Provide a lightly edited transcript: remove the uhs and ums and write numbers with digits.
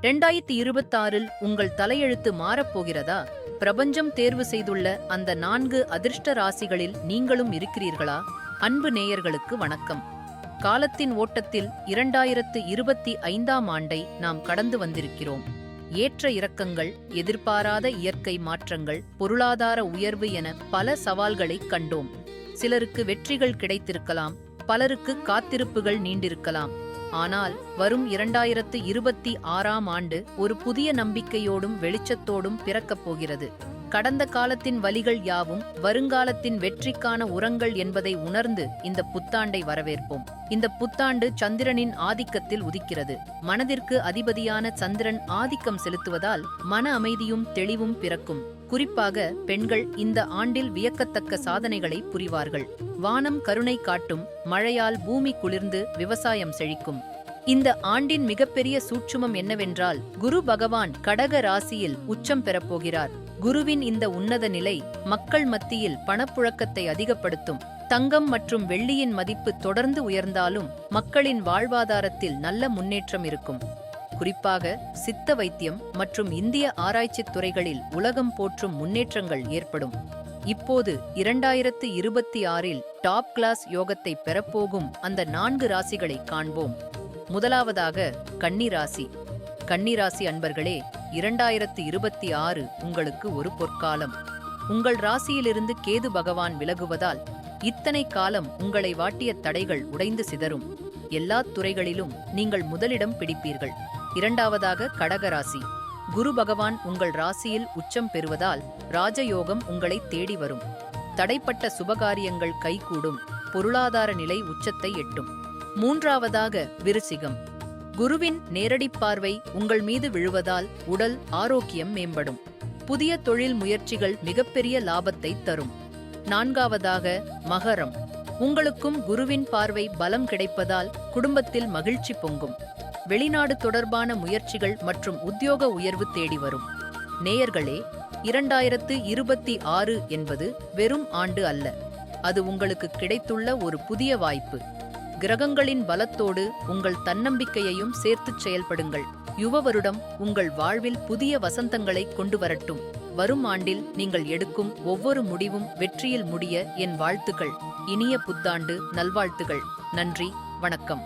2026இல் உங்கள் தலையெழுத்து மாறப்போகிறதா? பிரபஞ்சம் தேர்வு செய்துள்ள அந்த 4 அதிர்ஷ்ட ராசிகளில் நீங்களும் இருக்கிறீர்களா? அன்பு நேயர்களுக்கு வணக்கம். காலத்தின் ஓட்டத்தில் 2025ஆம் ஆண்டை நாம் கடந்து வந்திருக்கிறோம். ஏற்ற இறக்கங்கள், எதிர்பாராத இயற்கை மாற்றங்கள், பொருளாதார உயர்வு என பல சவால்களை கண்டோம். சிலருக்கு வெற்றிகள் கிடைத்திருக்கலாம், பலருக்கு காத்திருப்புகள் நீண்டிருக்கலாம். ஆனால் வரும் 2026ஆம் ஆண்டு ஒரு புதிய நம்பிக்கையோடும் வெளிச்சத்தோடும் பிறக்கப் போகிறது. கடந்த காலத்தின் வலிகள் யாவும் வருங்காலத்தின் வெற்றிக்கான உரங்கள் என்பதை உணர்ந்து இந்த புத்தாண்டை வரவேற்போம். இந்த புத்தாண்டு சந்திரனின் ஆதிக்கத்தில் உதிக்கிறது. மனதிற்கு அதிபதியான சந்திரன் ஆதிக்கம் செலுத்துவதால் மன அமைதியும் தெளிவும் பிறக்கும். குறிப்பாக பெண்கள் இந்த ஆண்டில் வியக்கத்தக்க சாதனைகளை புரிவார்கள். வானம் கருணை காட்டும், மழையால் பூமி குளிர்ந்து விவசாயம் செழிக்கும். இந்த ஆண்டின் மிகப்பெரிய சூட்சுமம் என்னவென்றால், குரு பகவான் கடக ராசியில் உச்சம் பெறப்போகிறார். குருவின் இந்த உன்னத நிலை மக்கள் மத்தியில் பணப்புழக்கத்தை அதிகப்படுத்தும். தங்கம் மற்றும் வெள்ளியின் மதிப்பு தொடர்ந்து உயர்ந்தாலும் மக்களின் வாழ்வாதாரத்தில் நல்ல முன்னேற்றம் இருக்கும். குறிப்பாக சித்த வைத்தியம் மற்றும் இந்திய ஆராய்ச்சித் துறைகளில் உலகம் போற்றும் முன்னேற்றங்கள் ஏற்படும். இப்போது 2026இல் டாப் கிளாஸ் யோகத்தை பெறப்போகும் அந்த 4 ராசிகளை காண்போம். முதலாவதாக கன்னிராசி. கன்னிராசி அன்பர்களே, 2026 உங்களுக்கு ஒரு பொற்காலம். உங்கள் ராசியிலிருந்து கேது பகவான் விலகுவதால் இத்தனை காலம் உங்களை வாட்டிய தடைகள் உடைந்து சிதறும். எல்லா துறைகளிலும் நீங்கள் முதலிடம் பிடிப்பீர்கள். இரண்டாவதாக கடகராசி. குரு பகவான் உங்கள் ராசியில் உச்சம் பெறுவதால் ராஜயோகம் உங்களை தேடி வரும். தடைப்பட்ட சுபகாரியங்கள் கைகூடும். பொருளாதார நிலை உச்சத்தை எட்டும். மூன்றாவதாக விருச்சிகம். குருவின் நேரடி பார்வை உங்கள் மீது விழுவதால் உடல் ஆரோக்கியம் மேம்படும். புதிய தொழில் முயற்சிகள் மிகப்பெரிய லாபத்தை தரும். நான்காவதாக மகரம். உங்களுக்கும் குருவின் பார்வை பலம் கிடைப்பதால் குடும்பத்தில் மகிழ்ச்சி பொங்கும். வெளிநாடு தொடர்பான முயற்சிகள் மற்றும் உத்தியோக உயர்வு தேடி வரும். நேயர்களே, 2026 என்பது வெறும் ஆண்டு அல்ல, அது உங்களுக்கு கிடைத்துள்ள ஒரு புதிய வாய்ப்பு. கிரகங்களின் பலத்தோடு உங்கள் தன்னம்பிக்கையையும் சேர்த்துச் செயல்படுங்கள். யுவ வருடம் உங்கள் வாழ்வில் புதிய வசந்தங்களை கொண்டு வரட்டும். வரும் ஆண்டில் நீங்கள் எடுக்கும் ஒவ்வொரு முடிவும் வெற்றியில் முடிய என் வாழ்த்துக்கள். இனிய புத்தாண்டு நல்வாழ்த்துகள். நன்றி, வணக்கம்.